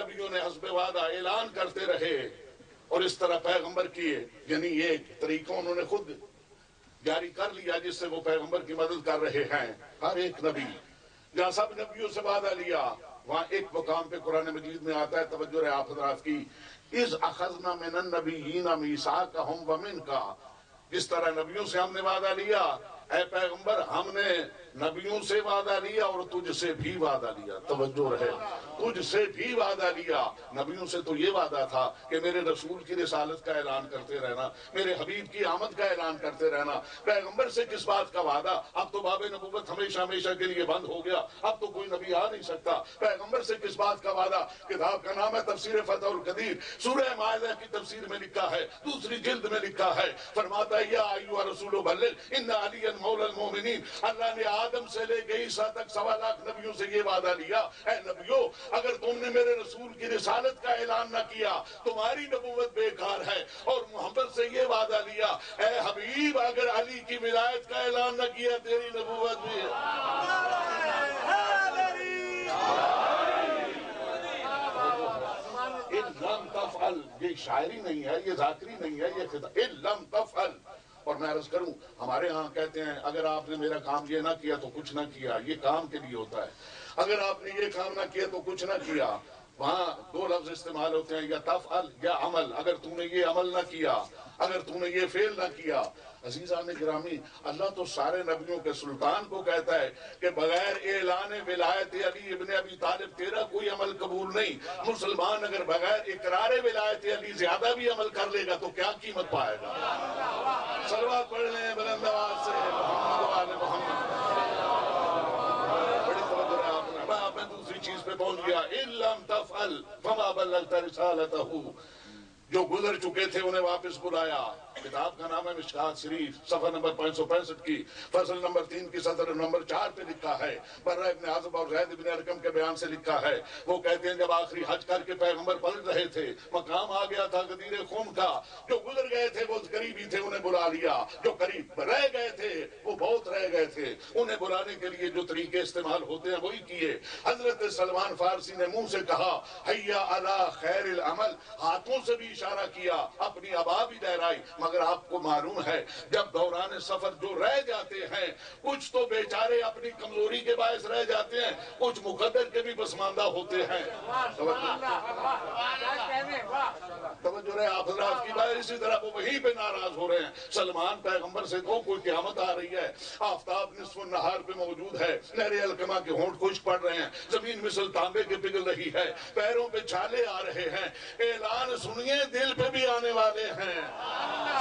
نبیوں نے حسب وعدہ اعلان کرتے رہے اور اس طرح پیغمبر کیے، یعنی یہ طریقہ انہوں نے خود جاری کر لیا جس سے وہ پیغمبر کی مدد کر رہے ہیں۔ ہر ایک نبی جہاں سب نبیوں سے وعدہ لیا، وہاں ایک مقام پہ قرآن مجید میں آتا ہے، توجہ رہے آپ حضرات کی، اِذْ أَخَذْنَا مِنَ النَّبِيِّينَ مِيثَاقَهُمْ وَمِنْكَ، جس طرح نبیوں سے ہم نے وعدہ لیا، اے پیغمبر ہم نے نبیوں سے وعدہ لیا اور تجھ سے بھی وعدہ لیا، توجہ رہے، تجھ سے بھی وعدہ لیا۔ نبیوں سے تو یہ وعدہ تھا کہ میرے رسول کی رسالت کا اعلان کرتے رہنا، میرے حبیب کی آمد کا اعلان کرتے رہنا۔ پیغمبر سے کس بات کا وعدہ؟ اب تو باب نبوت ہمیشہ ہمیشہ کے لیے بند ہو گیا، اب تو کوئی نبی آ نہیں سکتا۔ پیغمبر سے کس بات کا وعدہ؟ کتاب کا نام ہے تفسیر فتح القدیر، سورہ مائدہ کی تفسیر میں لکھا ہے، دوسری جلد میں لکھا ہے، فرماتا ہے یا ایھا الرسول بلغ ان علی مولا المؤمنین۔ اللہ نے آدم سے لے کے عیسیٰ تک 1.25 لاکھ نبیوں سے یہ وعدہ لیا، اے نبیوں اگر تم نے میرے رسول کی رسالت کا اعلان نہ کیا تمہاری نبوت بیکار ہے، اور محمد سے یہ وعدہ لیا، اے حبیب اگر علی کی ولایت کا اعلان نہ کیا تیری نبوت بھی ہے۔ ان لم تفعل، یہ شاعری نہیں ہے، یہ ذاکری نہیں ہے، یہ خطاب، ان لم تفعل۔ اور میں عرض کروں ہمارے ہاں کہتے ہیں اگر آپ نے میرا کام یہ نہ کیا تو کچھ نہ کیا، یہ کام کے لیے ہوتا ہے، اگر آپ نے یہ کام نہ کیا تو کچھ نہ کیا۔ وہاں دو لفظ استعمال ہوتے ہیں، یا تفعل یا عمل، اگر تم نے یہ عمل نہ کیا، اگر تم نے یہ فعل نہ کیا۔ عزیزان گرامی، اللہ تو سارے نبیوں کے سلطان کو کہتا ہے کہ بغیر اعلان ولایت علی ابن ابی طالب تیرا کوئی عمل قبول نہیں۔ مسلمان اگر بغیر اقرار ولایت علی زیادہ بھی عمل کر لے گا تو کیا قیمت پائے گا؟ صلوات پڑھ لیں بلند آواز سے، محمد و آل محمد۔ بڑی توجہ ہے آپ نے، میں دوسری چیز پہ پہنچ گیا، ان لم تفعل فما بلغت رسالتہ۔ جو گزر چکے تھے انہیں واپس بلایا۔ کتاب کا نام ہے مشکات شریف، صفحہ نمبر 565 کی، فصل نمبر 3 کی سطر نمبر 4 پہ لکھا ہے، برہ ابن عازب اور زید ابن ارقم کے بیان سے لکھا ہے، وہ کہتے ہیں جب آخری حج کر کے پیغمبر پلٹ رہے تھے، مقام آ گیا تھا غدیر خم کا، جو گزر گئے تھے وہ قریبی تھے انہیں بلا لیا، جو قریب رہ گئے تھے وہ بہت رہ گئے تھے، انہیں بلانے کے لیے جو طریقے استعمال ہوتے ہیں وہی کیے۔ حضرت سلمان فارسی نے منہ سے کہا حیا علی خیر العمل، ہاتھوں سے بھی اشارہ کیا، اپنی ابا بھی لہرائی، مگر آپ کو معلوم ہے جب دوران سفر جو رہ جاتے ہیں کچھ تو بیچارے اپنی کمزوری کے باعث رہ جاتے ہیں، کچھ مقدر کے بھی پسماندہ ہوتے ہیں۔ توجہ رہے آپ حضرات کی بات، اسی طرح وہ وہیں پہ ناراض ہو رہے ہیں۔ سلمان پیغمبر سے تو کوئی قیامت آ رہی ہے، آفتاب نصف النہار پہ موجود ہے، نہر القمہ کے ہونٹ خشک پڑ رہے ہیں، زمین مثل تانبے کے پگھل رہی ہے، پیروں پہ چھالے آ رہے ہیں، اعلان سنیے دل پہ بھی آنے والے ہیں۔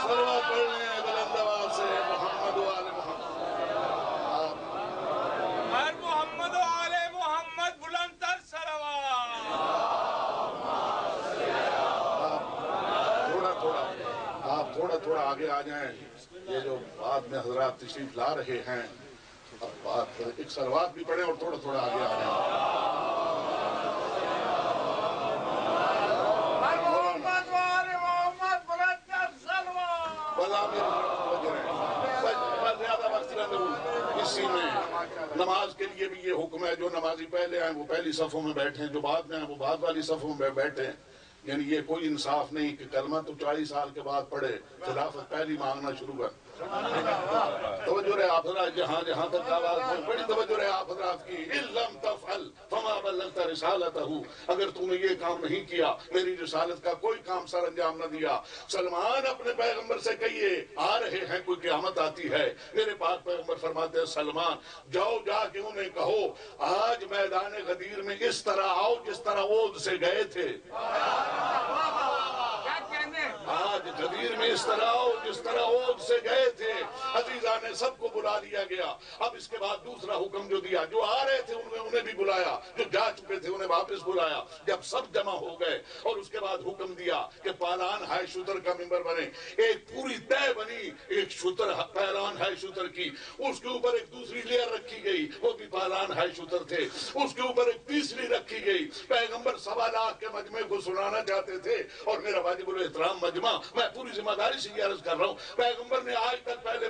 صلوات پڑھ لیں بلند آواز سے، محمد و آل محمد۔ ہر محمد و آل محمد، بلند تر صلوات۔ آپ تھوڑا تھوڑا آگے آ جائیں، یہ جو بعد میں حضرات تشریف لا رہے ہیں، اب بات ایک صلوات بھی پڑھیں اور تھوڑا تھوڑا آگے آ جائیں۔ اسی میں نماز کے لیے بھی یہ حکم ہے، جو نمازی پہلے آئیں وہ پہلی صفوں میں بیٹھیں، جو بعد میں آئیں وہ بعد والی صفوں میں بیٹھیں۔ یعنی یہ کوئی انصاف نہیں کہ کلمہ تو 40 سال کے بعد پڑھے، خلافت پہلی مانگنا شروع کر۔ توجہ رہے آپ حضرات، جہاں تک آواز پہنچ، بڑی توجہ رہے آپ حضرات کی، ان لم تفعل فما بلغت رسالتہ، اگر تم نے یہ کام نہیں کیا، میری رسالت کا کوئی کام سر انجام نہ دیا۔ سلمان اپنے پیغمبر سے کہیے آ رہے ہیں، کوئی قیامت آتی ہے، میرے پاک پیغمبر فرماتے ہیں سلمان جاؤ جا کے انہیں کہو آج میدان غدیر میں اس طرح آؤ جس طرح عود سے گئے تھے، آج غدیر میں اس طرح آؤ جس طرح عود سے گئے تھے۔ عزیزان نے سب کو بلا لیا گیا۔ اب اس کے بعد دوسرا حکم جو دیا، جو آ رہے تھے انہیں بھی بلایا، جو جا چکے تھے انہیں واپس بلایا۔ جب سب جمع ہو گئے اور اس کے بعد حکم دیا کہ پالان ہے شتر کا ممبر بنے، ایک پوری طے بنی، ایک شتر پالان ہے شتر کی، اس کے اوپر ایک دوسری لیئر رکھی گئی، وہ بھی پالان ہے شتر تھے، اس کے اوپر ایک تیسری رکھی گئی۔ پیغمبر 1.25 لاکھ کے مجمع کو سنانا چاہتے تھے، اور میرا واجب الاحترام مجمع، میں پوری ذمہ داری سے یہ عرض کر رہا ہوں، پیغمبر نے آج تک پہلے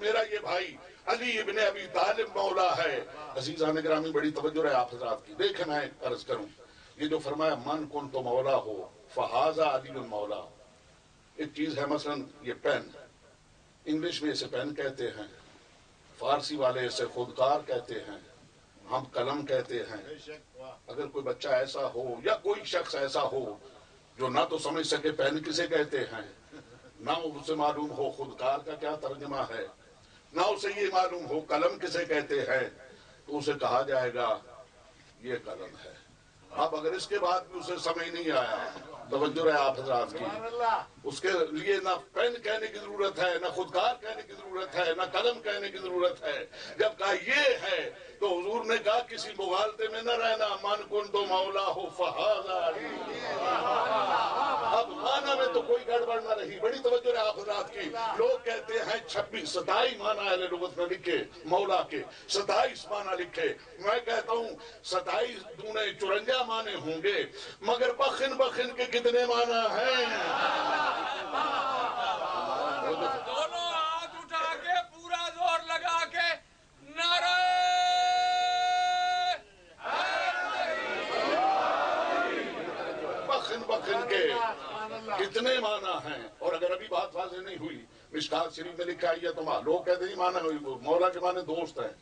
میرا یہ بھائی علی ابن ابی طالب مولا ہے۔ عزیزان گرامی بڑی توجہ ہے آپ حضرات کی، دیکھیں میں عرض کروں، یہ جو فرمایا من کن تو مولا ہو فہذا علی المولا، ایک چیز ہے مثلا یہ پین، انگلش میں اسے پین کہتے ہیں، فارسی والے اسے خودکار کہتے ہیں، ہم قلم کہتے ہیں۔ اگر کوئی بچہ ایسا ہو یا کوئی شخص ایسا ہو جو نہ تو سمجھ سکے پین کسے کہتے ہیں، نہ اسے معلوم ہو خودکار کا کیا ترجمہ ہے، نہ اسے یہ معلوم ہو قلم کسے کہتے ہیں، تو اسے کہا جائے گا یہ قلم ہے۔ اب اگر اس کے بعد بھی اسے سمجھ نہیں آیا، توجہ رہے آپ حضرات کی، اس کے لیے نہ پین کہنے کی ضرورت ہے، نہ خودکار کہنے کی ضرورت ہے، نہ قلم کہنے کی ضرورت ہے۔ جب کہا یہ ہے تو حضور نے کہا کسی مغالطے میں نہ رہنا، من کن تو مولا ہو فہذا علی۔ اب معنی میں تو کوئی گڑبڑ نہ رہی، بڑی توجہ ہے آپ حضرات کی۔ لوگ کہتے ہیں 27 معنی اہل لغت میں لکھے مولا کے، 27 معنی لکھے۔ میں کہتا ہوں 27 دونے 54 معنی ہوں گے، مگر بخن بخن کے کتنے معنی ہیں؟ دونوں ہاتھ اٹھا کے پورا زور لگا کے نعرہ بخن بخن کے کتنے معنی ہیں۔ اور اگر ابھی بات واضح نہیں ہوئی، مشکات شریف میں لکھا ہے تو لوگ کہتے ہیں معنی مولا کے معنی دوست ہیں،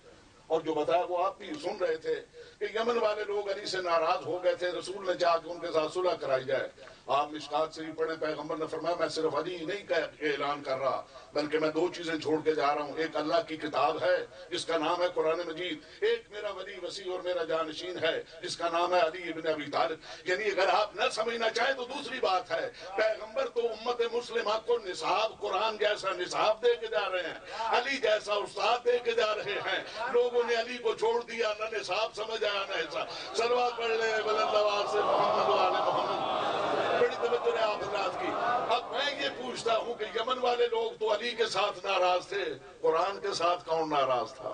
اور جو بتایا وہ آپ بھی سن رہے تھے کہ یمن والے لوگ علی سے ناراض ہو گئے تھے، رسول نے چاہا کہ ان کے ساتھ صلح کرائی جائے۔ آپ مشکات شریف پڑھیں، پیغمبر نے فرمایا میں صرف علی نہیں اعلان کر رہا، بلکہ میں 2 چیزیں چھوڑ کے جا رہا ہوں، ایک اللہ کی کتاب ہے جس کا نام ہے قرآن مجید، ایک میرا ولی وسیع اور میرا جانشین ہے جس کا نام ہے علی ابن ابی طالب۔ یعنی اگر آپ نہ سمجھنا چاہیں تو دوسری بات ہے، پیغمبر تو امت مسلمہ کو نصاب قرآن جیسا نصاب دے کے جا رہے ہیں، علی جیسا استاد دے کے جا رہے ہیں۔ لوگوں نے علی کو چھوڑ دیا، نہ نصاب سمجھ آیا نہ حساب۔ صلوات پڑھ لیں بلند آواز سے محمد و آل محمد۔ بڑی توجہ ہے آپ حضرات کی۔ اب میں یہ پوچھتا ہوں کہ یمن والے لوگ تو علی کے ساتھ ناراض تھے، قرآن کے ساتھ کون ناراض تھا؟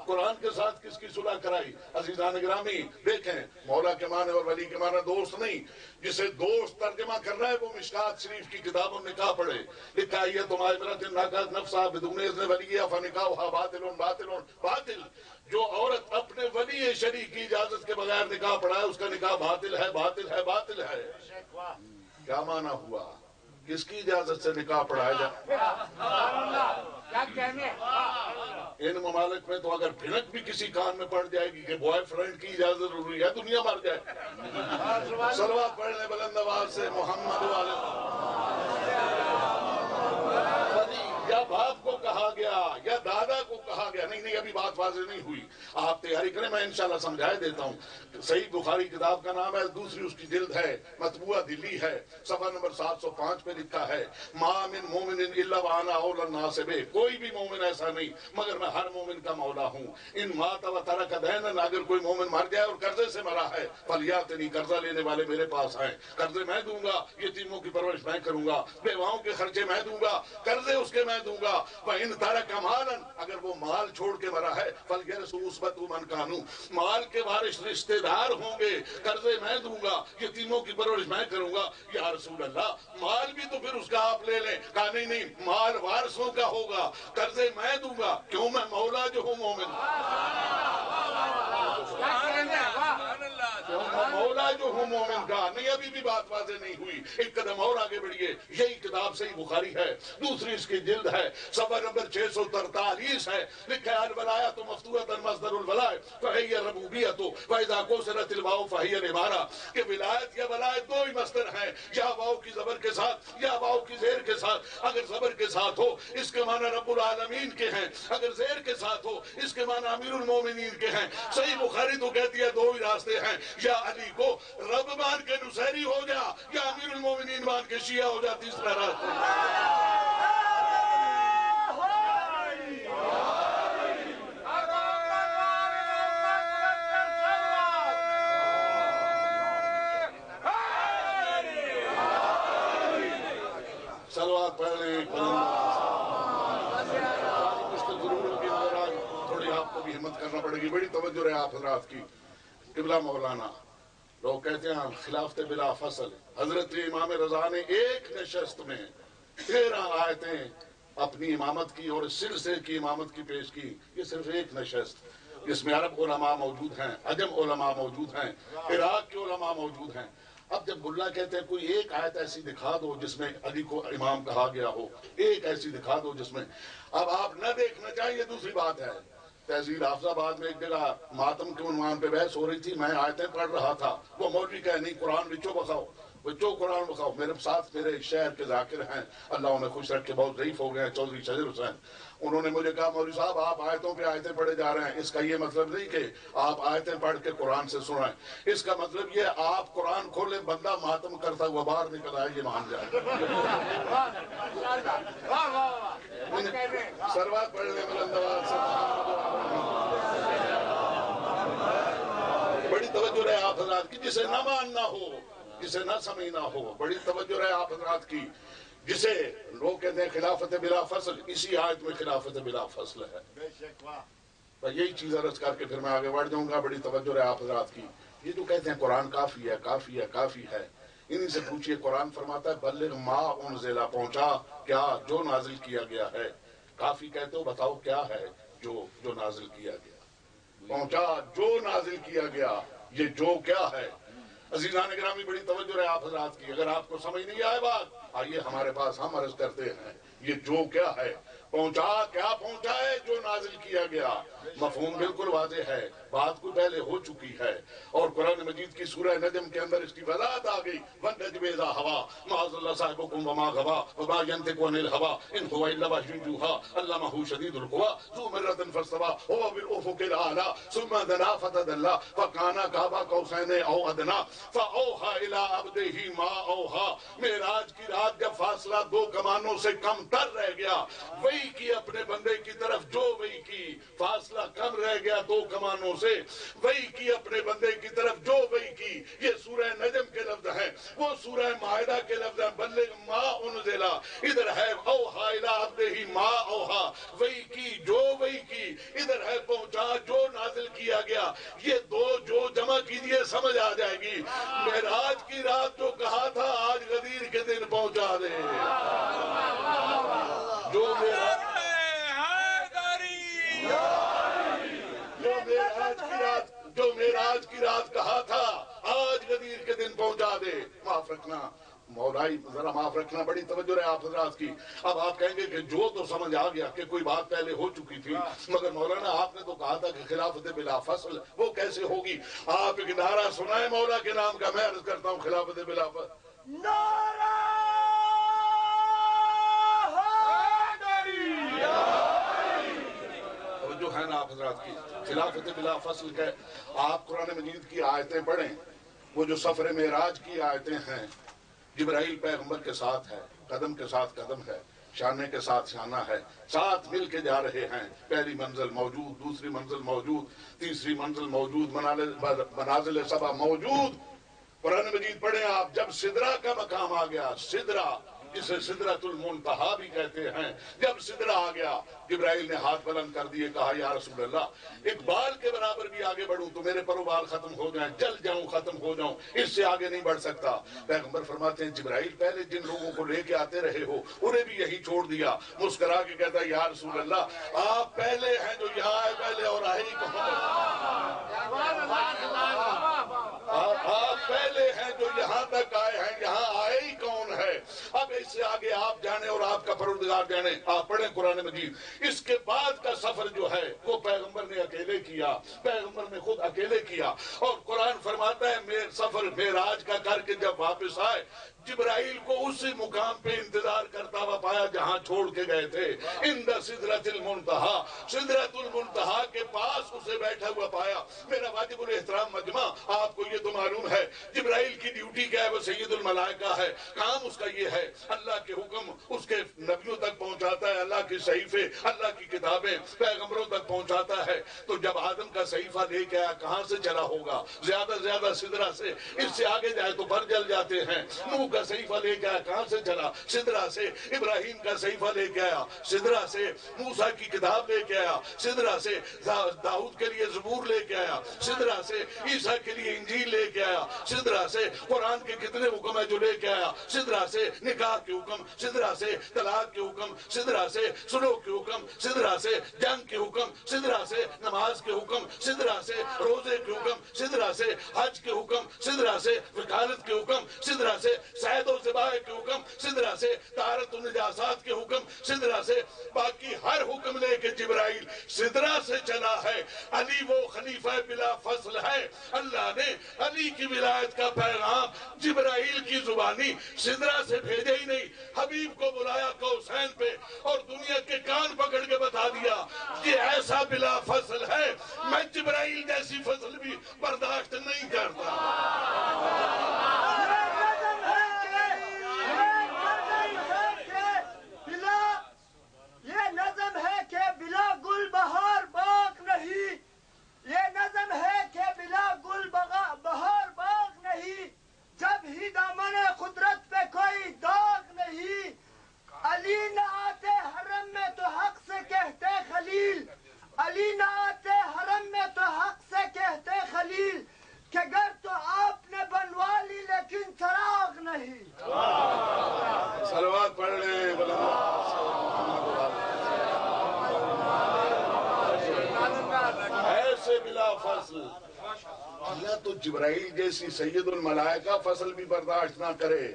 قرآن کے ساتھ کس کی صلح کرائی؟ عزیزان گرامی دیکھیں، مولا کے معنی اور ولی کے معنی دوست نہیں، جسے دوست ترجمہ کرنا ہے وہ مشکات شریف کی کتاب و نکاح پڑھے، لکھا ہے تم عبرت ناقض نفسا بدون اذن ولی فنکاحها باطل باطل باطل۔ جو عورت اپنے ولی شرعی کی اجازت کے بغیر نکاح پڑھائے اس کا نکاح باطل ہے باطل ہے باطل ہے۔ کیا معنی ہوا؟ کس کی اجازت سے نکاح پڑھایا جائے؟ ان ممالک میں تو اگر بھنک بھی کسی کان میں پڑ جائے گی کہ بوائے فرینڈ کی اجازت ضروری ہے، دنیا مر جائے۔ صلوات پڑھ لیں بلند آواز سے محمد والے۔ یا باپ کو کہا گیا یا دادا کو کہا گیا، نہیں ابھی بات واضح نہیں ہوئی، آپ تیاری کریں، میں انشاءاللہ سمجھائے دیتا ہوں۔ صحیح بخاری کتاب کا نام ہے، دوسری اس کی جلد ہے، مطبوعہ دلی ہے، صفحہ نمبر 705 پہ لکھا ہے ما من مومن الا وانا اولی الناس بہ، کوئی بھی مومن ایسا نہیں مگر میں ہر مومن کا مولا ہوں۔ ان مات و ترک دینا، اگر کوئی مومن مر جائے اور قرضے سے مرا ہے فلیاتنی، قرضہ لینے والے میرے پاس ہیں، قرضے میں دوں گا، یتیموں کی پرورش میں کروں گا، بیواؤں کے خرچے میں دوں گا، قرضے اس کے میں دوں گا۔ وَإِن تَرَكَ مَالًا، اگر وہ مال چھوڑ کے مرا ہے فَلْيَرِثْهُ عُصْبَةُ مَنْ كَانُوا، مال کے وارث رشتہ دار ہوں گے، قرضے میں دوں گا، یتیموں کی پرورش میں کروں گا۔ یا رسول اللہ مال بھی تو پھر اس کا آپ لے لیں، کہا نہیں مال وارثوں کا ہوگا، قرضے میں دوں گا، کیوں میں مولا جو ہوں مومن، مولا جو ہوں مومن کا۔ نہیں ابھی بھی بات واضح نہیں ہوئی، ایک قدم اور آگے بڑھیے، یہی کتاب صحیح بخاری ہے، دوسری اس کی جلد ہے، صفحہ نمبر 643 ہے، لکھا ہے الولایۃ مفتوحۃ مصدر الولایۃ فہی الربوبیۃ واذا کسرت الواو فہی الامارہ، کہ ولایت یا ولایت دو ہی مصدر ہیں، یا واو کی زبر کے ساتھ یا واو کی زیر کے ساتھ۔ اگر زبر کے ساتھ ہو اس کے معنی رب العالمین کے ہیں، اگر زیر کے ساتھ ہو اس کے معنی امیر المومنین کے ہیں۔ صحیح بخاری تو کہتی ہے 2 ہی راستے ہیں، یا علی کو رب مان کے نصیری ہو جا یا امیر المومنین مان کے شیعہ ہو جا، تیسرا راستہ۔ صلوات پڑھ لیں، مشکل ضرور ہوگی مگر آج تھوڑی آپ کو بھی ہمت کرنا پڑے گی، بڑی توجہ رہے آپ حضرات کی۔ قبلہ مولانا لوگ کہتے ہیں خلافت بلا فصل، حضرت امام رضا نے ایک نشست میں 13 آیتیں اپنی امامت کی اور سلسلے کی امامت کی پیش کی. یہ صرف ایک نشست جس میں عرب علماء موجود ہیں, عجم علماء موجود ہیں, عراق کے علماء موجود ہیں. اب جب ملا کہتے ہیں کوئی ایک آیت ایسی دکھا دو جس میں علی کو امام کہا گیا ہو, ایک ایسی دکھا دو جس میں, اب آپ نہ دیکھنا چاہیے دوسری بات ہے. تحصیل حافظ آباد میں ایک جگہ ماتم کے عنوان پہ بحث ہو رہی تھی, میں آیتیں پڑھ رہا تھا, وہ مولوی کہے نہیں قرآن بچو بخاؤ, بچو قرآن بخاؤ. میرے ساتھ میرے شہر کے ذاکر ہیں, اللہ انہیں خوش رکھ کے, بہت ضعیف ہو گئے ہیں, چودھری شجر حسین. انہوں نے مجھے کہا مولوی صاحب آپ آیتوں پہ آیتیں پڑھے جا رہے ہیں, اس کا یہ مطلب نہیں کہ آپ آیتیں پڑھ کے قرآن سے سنائیں, اس کا مطلب یہ آپ قرآن کھولیں, بندہ ماتم کرتا ہوا باہر نکل آئے, یہ مان جائے. سروات پڑھنے بڑی توجہ رہے آپ حضرات کی, جسے نہ ماننا ہو, جسے نہ سمجھنا ہو, بڑی توجہ رہے آپ حضرات کی. جسے لوگ کہتے ہیں خلافت بلا فصل, اسی آیت میں خلافت بلا فصل ہے. یہی چیز عرض کر کے پھر میں آگے بڑھ جاؤں گا. بڑی توجہ رہے آپ حضرات کی. یہ جو کہتے ہیں قرآن کافی ہے, کافی ہے, کافی ہے, انہی سے پوچھئے. قرآن فرماتا ہے بلغ ما انزل, پہنچا کیا جو نازل کیا گیا ہے. کافی کہتے ہو, بتاؤ کیا ہے جو نازل کیا گیا. پہنچا جو نازل کیا گیا, یہ جو کیا ہے. عزیزان گرامی بڑی توجہ رہے آپ حضرات کی. اگر آپ کو سمجھ نہیں آئے بات, آئیے ہمارے پاس, ہم عرض کرتے ہیں یہ جو کیا ہے. پہنچا کیا پہنچا ہے جو نازل کیا گیا. مفہوم بالکل واضح ہے, بات کو پہلے ہو چکی ہے, اور قرآن مجید کی سورہ نجم کے اندر اس کی وضاحت آ گئی. وَالنَّجْمِ إِذَا هَوَىٰ مَا ضَلَّ صَاحِبُكُمْ وَمَا غَوَىٰ وَمَا يَنطِقُ عَنِ الْهَوَىٰ إِنْ هُوَ إِلَّا وَحْيٌ يُوحَىٰ عَلَّمَهُ شَدِيدُ الْقُوَىٰ ذُو مِرَّةٍ فَاسْتَوَىٰ وَهُوَ بِالْأُفُقِ الْأَعْلَىٰ ثُمَّ دَنَا فَتَدَلَّىٰ فَكَانَ قَابَ قَوْسَيْنِ أَوْ أَدْنَىٰ فَأَوْحَىٰ إِلَىٰ عَبْدِهِ مَا أَوْحَىٰ. معراج کی رات جب فاصلہ دو کمانوں سے کم تر رہ گیا, وہی کی اپنے بندے کی طرف جو وہی کی. فاصلہ کم رہ گیا دو کمانوں سے, وہی کی اپنے بندے کی طرف جو وہی کی. یہ سورہ نجم کے لفظ ہیں, وہ سورہ مائدہ کے لفظ ہیں. بلغ ما انزل, ادھر ہے اوحا الی عبدہ ما اوحا, وہی کی جو وہی کی. ادھر ہے پہنچا جو نازل کیا گیا. یہ دو جو جمع کیجئے سمجھ آ جائے گی. معراج کی رات جو کہا تھا آج غدیر کے دن پہنچا دے. جو معراج کی رات کہا تھا آج غدیر کے دن پہنچا دے. معاف رکھنا مولائی, ذرا معاف رکھنا, بڑی توجہ رہے آپ حضرات کی. اب آپ کہیں گے کہ جو تو سمجھ آ گیا کہ کوئی بات پہلے ہو چکی تھی, مگر مولانا آپ نے تو کہا تھا کہ خلافت بلا فصل, وہ کیسے ہوگی. آپ ایک نعرہ سنائیں مولا کے نام کا, میں عرض کرتا ہوں خلافت بلا فصل. نعرہ جو ہے نا آپ حضرات کی, خلافت بلا فصل کے. آپ قرآن مجید کی آیتیں پڑھیں, وہ جو سفر معراج کی آیتیں ہیں, جبرائیل پیغمبر کے ساتھ ہے, قدم کے ساتھ قدم ہے, شانے کے ساتھ شانہ ہے, ساتھ مل کے جا رہے ہیں. پہلی منزل موجود, دوسری منزل موجود, تیسری منزل موجود, منازل سبا موجود. قرآن مجید پڑھیں آپ. جب سدرہ کا مقام آ گیا, سدرہ جسے سدرۃ المنتہا بھی کہتے ہیں, جب سدرہ آ گیا, جبرائیل نے ہاتھ بلند کر دیے, کہا یا رسول اللہ, ایک بال کے برابر بھی آگے بڑھوں تو میرے پر بال ختم ہو جائیں, جل جاؤں, ختم ہو جاؤں, اس سے آگے نہیں بڑھ سکتا. پیغمبر فرماتے ہیں جبرائیل پہلے جن لوگوں کو لے کے آتے رہے ہو انہیں بھی یہی چھوڑ دیا. مسکرا کے کہتا ہے یا رسول اللہ, آپ پہلے ہیں جو یہاں آئے پہلے, اور آئے ہی آپ پہلے ہیں جو یہاں تک آئے ہیں, یہاں آئے ہی کون ہے. اب اس سے آگے آپ جانے اور آپ کا پروردگار جانے. آپ پڑھیں قرآن مجید. اس کے بعد کا سفر جو ہے وہ پیغمبر نے اکیلے کیا, پیغمبر نے خود اکیلے کیا. اور قرآن فرماتا ہے سفر معراج کا کر کے جب واپس آئے, جبرائیل کو اسی مقام پہ انتظار کرتا ہوا پایا جہاں چھوڑ کے گئے تھے. عند سدرۃ المنتہا, سدرۃ المنتہا کے پاس اسے بیٹھا ہوا پایا. میرا واجب الاحترام مجمع, آپ کو یہ تو معلوم ہے جبرائیل کی ڈیوٹی کیا ہے, وہ سید الملائکہ ہے. کام اس کا یہ ہے اللہ کے حکم اس کے نبیوں تک پہنچاتا ہے, اللہ کے صحیفے, اللہ کی کتابیں پیغمبروں تک پہنچاتا ہے. تو جب آدم کا صحیفہ لے کے آیا, کہاں سے چلا ہوگا, زیادہ سدرہ سے. اس سے آگے جائے تو پر جل جاتے ہیں. نوح کا صحیفہ لے کے آیا، کہاں سے چلا؟ سدرا سے۔ ابراہیم کا صحیفہ لے کے آیا سدرا سے۔ موسیٰ کی کتاب لے کے آیا سدرا سے۔ داؤد کے لیے زبور لے کے آیا سدرا سے۔ عیسیٰ کے لیے انجیل لے کے آیا سدرا سے۔ قرآن کے کتنے حکم ہے جو لے کے آیا سدرا سے۔ نکاح کے حکم سدرا سے، طلاق کے حکم سدرا سے، سلو کے حکم سدرا سے، جنگ کے حکم سدرا سے، نماز کے حکم سدرا سے، روزے کے حکم سدرا سے، حج کے حکم سدرا سے، وکالت کے حکم سدرا سے، صید و ذبائح کے حکم سدرا سے، طہارت و نجاسات کے حکم سدرا سے۔ باقی ہر حکم لے کے جبرائیل سدرا سے چلا ہے۔ علی وہ خلیفہ بلا فصل ہے، اللہ نے علی کی ولایت کا پیغام جبرائیل کی زبانی سدرا سے بھیجے ہی نہیں، حبیب کو بلایا قوسین پہ اور دنیا کے کان پکڑ کے بتا دیا یہ ایسا بلا فصل ہے، میں جبرائیل جیسی فصل بھی برداشت نہیں کرتا۔ یہ نظم ہے کہ بلا گل بہار باغ نہیں، یہ نظم ہے کہ بلا گل بہار باغ نہیں، جب ہی دامن قدرت پہ کوئی داغ نہیں، علی نہ آتے حرم میں تو حق سے کہتے خلیل، علی نہ آتے حرم میں تو حق سے کہتے خلیل، کہ گر تو آپ نے بنوا لی لیکن چراغ نہیں۔ صلوات پڑھ لیں ایسے بلا فصل۔ اللہ تو جبرائیل جیسی سید الملائکہ فصل بھی برداشت نہ کرے،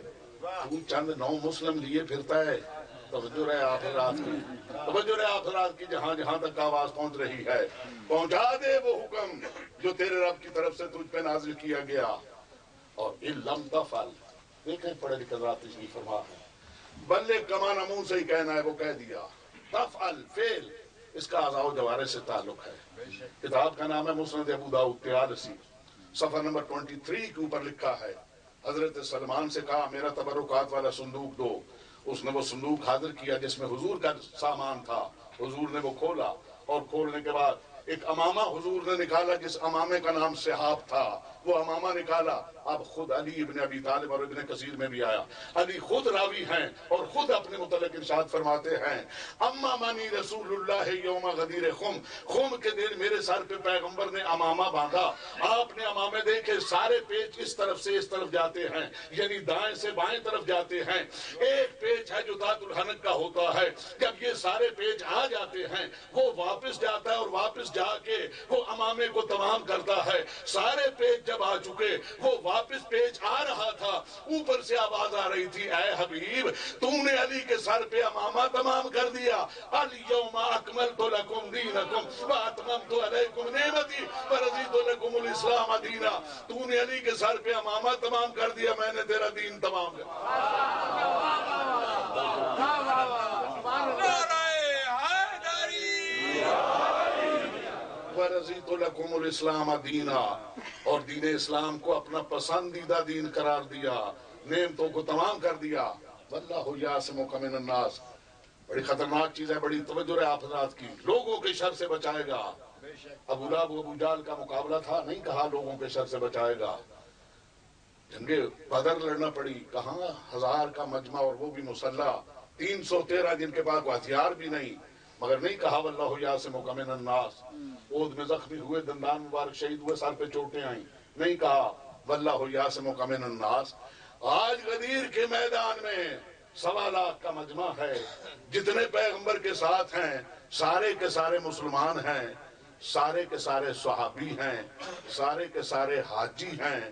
تو چند نو مسلم لیے پھرتا ہے۔ توجہ رہے آخرات کی، توجہ رہے آخرات کی، جہاں جہاں تک آواز پہنچ رہی ہے پہنچا دے وہ حکم جو تیرے رب کی طرف سے تجھ پہ نازل کیا گیا۔ اور لم تفعل، دیکھیں پڑھے لکھے ذرا تشریف فرما ہے، بلے کمانا منہ سے ہی کہنا ہے وہ کہہ دیا، تفعل فعل اس کا اعضاء و جوارح سے تعلق ہے۔ کتاب کا نام ہے مسند ابو داؤد 83، صفحہ نمبر 23 کے اوپر لکھا ہے، حضرت سلمان سے کہا میرا تبرکات والا صندوق دو۔ اس نے وہ صندوق حاضر کیا جس میں حضور کا سامان تھا، حضور نے وہ کھولا اور کھولنے کے بعد ایک امامہ حضور نے نکالا جس امامے کا نام صحاب تھا، وہ امامہ نکالا۔ اب خود علی ابن ابی طالب اور ابن کثیر میں بھی آیا، علی خود راوی ہیں اور خود اپنے متعلق ارشاد فرماتے ہیں، اما منی رسول اللہ یوم غدیر خم، خم کے دن میرے سر پہ پیغمبر نے امامہ باندھا، آپ نے امامے دیکھے سارے پیچ اس طرف سے اس طرف جاتے ہیں، یعنی دائیں سے بائیں طرف جاتے ہیں، ایک پیچ ہے جو ذات الحنک کا ہوتا ہے، جب یہ سارے پیچ آ جاتے ہیں وہ واپس جاتا ہے اور واپس جا کے وہ امامے کو تمام کرتا ہے۔ سارے پیچ جب آ چکے وہ واپس پیچ آ رہا تھا، اوپر سے آواز آ رہی تھی اے حبیب تو نے علی کے سر پہ امامہ تمام کر دیا، الیوم اکملت لکم دینکم واتممت علیکم نعمتی ورضیت لکم الاسلام دینا، تو نے علی کے سر پہ امامہ تمام کر دیا، میں نے تیرا دین تمام کر دیا۔ وَرَضِيتُ لَكُمُ الْإِسْلَامَ دِينًا، اور دین اسلام کو اپنا پسندیدہ دین قرار دیا، نعمتوں کو تمام کر دیا۔ وَاللَّهُ يَعْصِمُكَ مِنَ النَّاسِ، بڑی خطرناک چیز ہے، بڑی توجہ ہے آپ حضرات کی، لوگوں کے شر سے بچائے گا۔ ابو لہب و ابو جہل کا مقابلہ تھا، نہیں کہا لوگوں کے شر سے بچائے گا۔ جنگ بدر لڑنا پڑی، کہاں 1000 کا مجمع اور وہ بھی مسلح، 313 جن کے پاس ہتھیار بھی نہیں، مگر نہیں کہا واللہ یعصمک من الناس۔ احد میں زخمی ہوئے، دندان مبارک شہید ہوئے، سر پہ چوٹیں آئیں، نہیں کہا واللہ یعصمک من الناس۔ آج غدیر کے میدان میں 1.25 لاکھ کا مجمع ہے، جتنے پیغمبر کے ساتھ ہیں سارے کے سارے مسلمان ہیں، سارے کے سارے صحابی ہیں، سارے کے سارے حاجی ہیں۔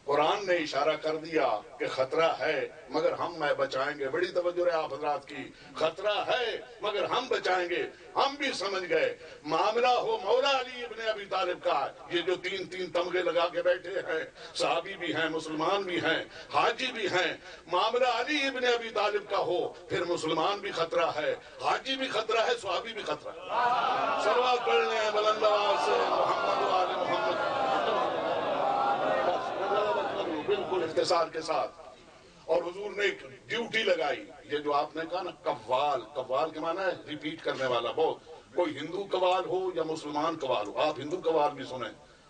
قرآن نے اشارہ کر دیا کہ خطرہ ہے مگر ہم میں بچائیں گے، بڑی توجہ ہے آپ حضرات کی، خطرہ ہے مگر ہم بچائیں گے۔ ہم بھی سمجھ گئے معاملہ ہو مولا علی ابن ابی طالب کا، یہ جو 3 تمغے لگا کے بیٹھے ہیں، صحابی بھی ہیں، مسلمان بھی ہیں، حاجی بھی ہیں، معاملہ علی ابن ابی طالب کا ہو پھر مسلمان بھی خطرہ ہے، حاجی بھی خطرہ ہے، صحابی بھی خطرہ ہے۔ صلوات پڑھ لیں بلند آواز سے محمد و آل محمد، بالکل اختصار کے ساتھ۔ اور حضور نے ایک ڈیوٹی لگائی، یہ جو آپ نے کہا نا قوال، قوال کے معنی ہے ریپیٹ کرنے والا، بہت کوئی ہندو قوال ہو یا مسلمان قوال ہو، آپ ہندو قوال بھی سنیں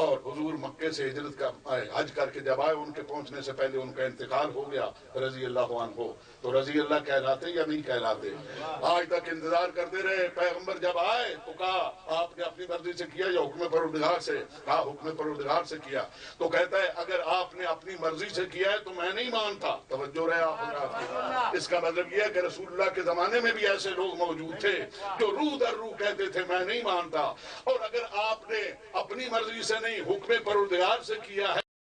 اور حضور مکے سے ہجرت کا حج کر کے جب آئے، ان کے پہنچنے سے پہلے ان کا انتقال ہو گیا رضی اللہ عنہ. تو رضی اللہ کہلاتے یا نہیں کہلاتے؟ آج تک انتظار کرتے رہے. پیغمبر جب آئے تو کہا آپ نے اپنی مرضی سے کیا یا حکم پروردگار سے؟ کہا حکم پروردگار سے کیا. تو کہتا ہے اگر آپ نے اپنی مرضی سے کیا ہے تو میں نہیں مانتا. توجہ رہے آپ کی. اس کا مطلب یہ ہے کہ رسول اللہ کے زمانے میں بھی ایسے لوگ موجود تھے جو روح در روح کہتے تھے میں نہیں مانتا. اور اگر آپ نے اپنی مرضی سے نہیں حکم پروردگار سے کیا ہے